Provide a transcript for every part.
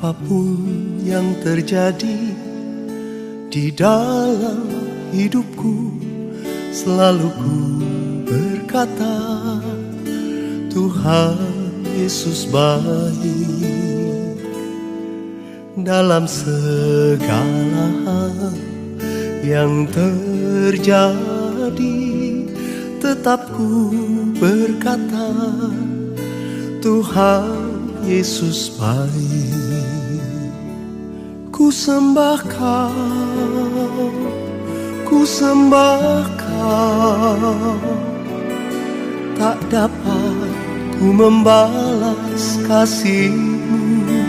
Apapun yang terjadi di dalam hidupku, selalu ku berkata, Tuhan Yesus baik. Dalam segala hal yang terjadi, tetap ku berkata, Tuhan Yesus baik. Ku sembah Kau, ku sembah Kau, tak dapat ku membalas kasih-Mu.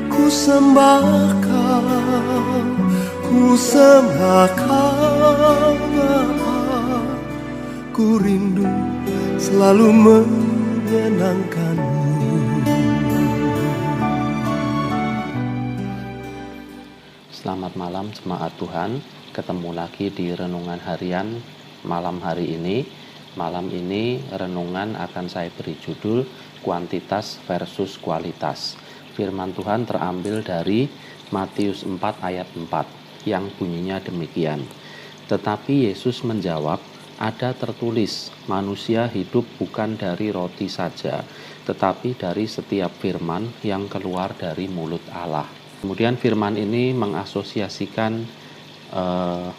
Ku sembah Kau, ku sembah Kau, Bapa. Ku rindu selalu menyenangkan-Mu. Selamat malam jemaat Tuhan, ketemu lagi di Renungan Harian malam hari ini. Malam ini renungan akan saya beri judul Kuantitas versus Kualitas. Firman Tuhan terambil dari Matius 4 ayat 4 yang bunyinya demikian. Tetapi Yesus menjawab, ada tertulis, manusia hidup bukan dari roti saja, tetapi dari setiap firman yang keluar dari mulut Allah. Kemudian firman ini mengasosiasikan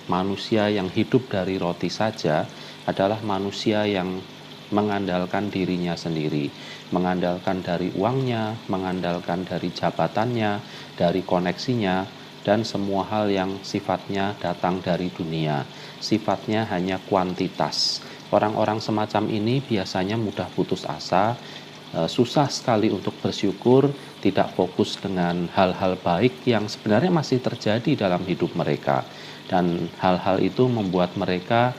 manusia yang hidup dari roti saja adalah manusia yang mengandalkan dirinya sendiri, mengandalkan dari uangnya, mengandalkan dari jabatannya, dari koneksinya, dan semua hal yang sifatnya datang dari dunia, sifatnya hanya kuantitas. Orang-orang semacam ini biasanya mudah putus asa, susah sekali untuk bersyukur, tidak fokus dengan hal-hal baik yang sebenarnya masih terjadi dalam hidup mereka. Dan hal-hal itu membuat mereka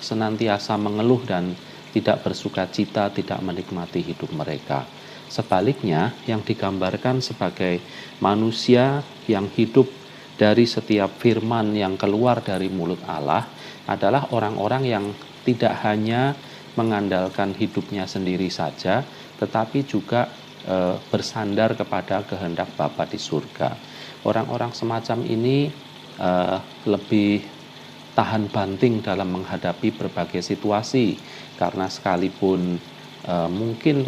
senantiasa mengeluh dan tidak bersuka cita, tidak menikmati hidup mereka. Sebaliknya, yang digambarkan sebagai manusia yang hidup dari setiap firman yang keluar dari mulut Allah adalah orang-orang yang tidak hanya mengandalkan hidupnya sendiri saja, tetapi juga bersandar kepada kehendak Bapa di surga. Orang-orang semacam ini lebih tahan banting dalam menghadapi berbagai situasi, karena sekalipun mungkin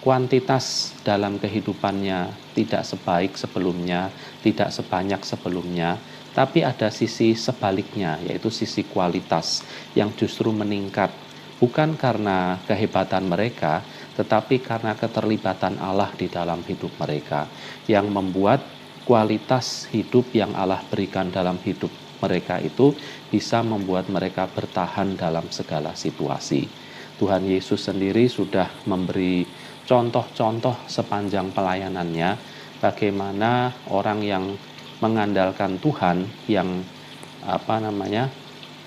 kuantitas dalam kehidupannya tidak sebaik sebelumnya, tidak sebanyak sebelumnya, tapi ada sisi sebaliknya, yaitu sisi kualitas yang justru meningkat, bukan karena kehebatan mereka, tetapi karena keterlibatan Allah di dalam hidup mereka, yang membuat kualitas hidup yang Allah berikan dalam hidup mereka itu bisa membuat mereka bertahan dalam segala situasi. Tuhan Yesus sendiri sudah memberi contoh-contoh sepanjang pelayanannya, bagaimana orang yang mengandalkan Tuhan, yang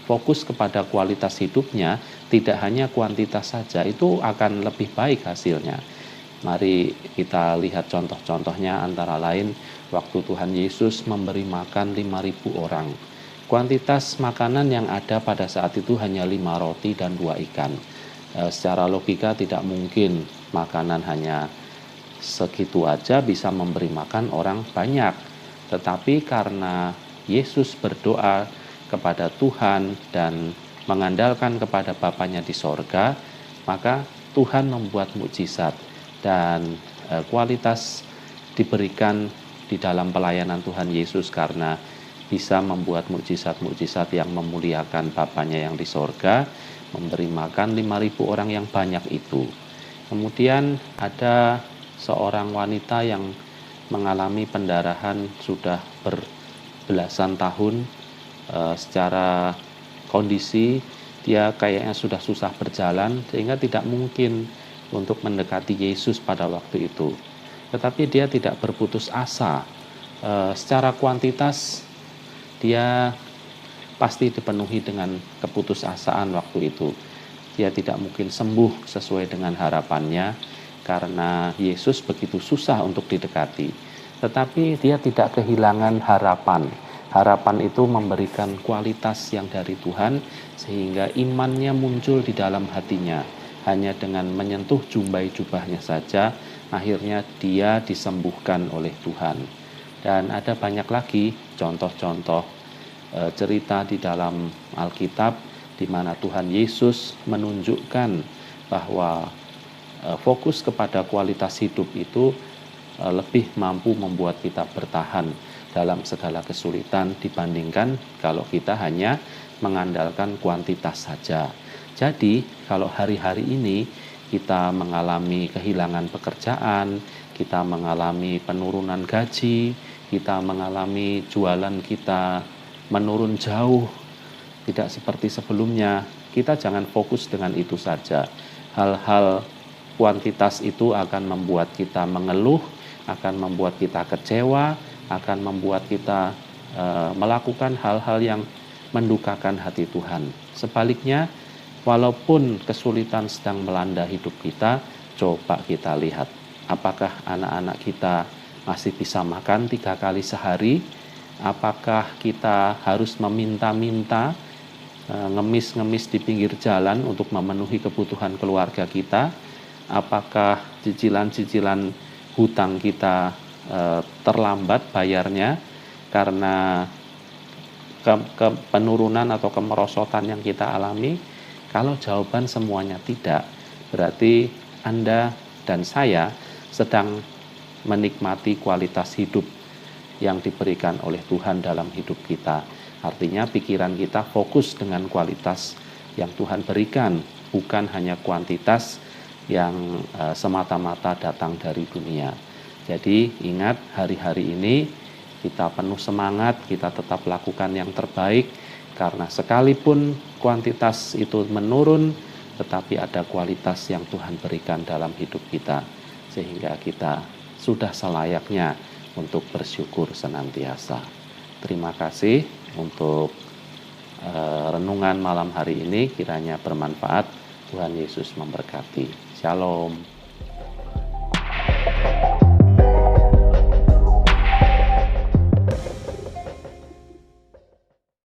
fokus kepada kualitas hidupnya, tidak hanya kuantitas saja, itu akan lebih baik hasilnya. Mari kita lihat contoh-contohnya, antara lain waktu Tuhan Yesus memberi makan 5.000 orang. Kuantitas makanan yang ada pada saat itu hanya 5 roti dan 2 ikan. Secara logika tidak mungkin makanan hanya segitu aja bisa memberi makan orang banyak. Tetapi karena Yesus berdoa kepada Tuhan dan mengandalkan kepada Bapanya di sorga, maka Tuhan membuat mukjizat, dan kualitas diberikan di dalam pelayanan Tuhan Yesus karena bisa membuat mukjizat-mukjizat yang memuliakan Bapanya yang di sorga, memberi makan 5.000 orang yang banyak itu. Kemudian ada seorang wanita yang mengalami pendarahan sudah berbelasan tahun. Secara kondisi dia kayaknya sudah susah berjalan, sehingga tidak mungkin untuk mendekati Yesus pada waktu itu. Tetapi dia tidak berputus asa. Secara kuantitas dia pasti dipenuhi dengan keputusasaan waktu itu. Dia tidak mungkin sembuh sesuai dengan harapannya, karena Yesus begitu susah untuk didekati. Tetapi dia tidak kehilangan harapan. Harapan itu memberikan kualitas yang dari Tuhan, sehingga imannya muncul di dalam hatinya. Hanya dengan menyentuh jumbai jubahnya saja, akhirnya dia disembuhkan oleh Tuhan. Dan ada banyak lagi contoh-contoh cerita di dalam Alkitab di mana Tuhan Yesus menunjukkan bahwa fokus kepada kualitas hidup itu lebih mampu membuat kita bertahan dalam segala kesulitan dibandingkan kalau kita hanya mengandalkan kuantitas saja. Jadi kalau hari-hari ini kita mengalami kehilangan pekerjaan, kita mengalami penurunan gaji, kita mengalami jualan kita menurun jauh, tidak seperti sebelumnya, kita jangan fokus dengan itu saja. Hal-hal kuantitas itu akan membuat kita mengeluh, akan membuat kita kecewa, akan membuat kita melakukan hal-hal yang mendukakan hati Tuhan. Sebaliknya, walaupun kesulitan sedang melanda hidup kita, coba kita lihat apakah anak-anak kita masih bisa makan 3 kali sehari, apakah kita harus meminta-minta, ngemis-ngemis di pinggir jalan untuk memenuhi kebutuhan keluarga kita, apakah cicilan-cicilan hutang kita terlambat bayarnya karena penurunan atau kemerosotan yang kita alami. Kalau jawaban semuanya tidak, berarti Anda dan saya sedang menikmati kualitas hidup yang diberikan oleh Tuhan dalam hidup kita. Artinya pikiran kita fokus dengan kualitas yang Tuhan berikan, bukan hanya kuantitas yang semata-mata datang dari dunia. Jadi ingat, hari-hari ini kita penuh semangat, kita tetap lakukan yang terbaik, karena sekalipun kuantitas itu menurun, tetapi ada kualitas yang Tuhan berikan dalam hidup kita, sehingga kita sudah selayaknya untuk bersyukur senantiasa. Terima kasih untuk renungan malam hari ini, kiranya bermanfaat. Tuhan Yesus memberkati. Shalom.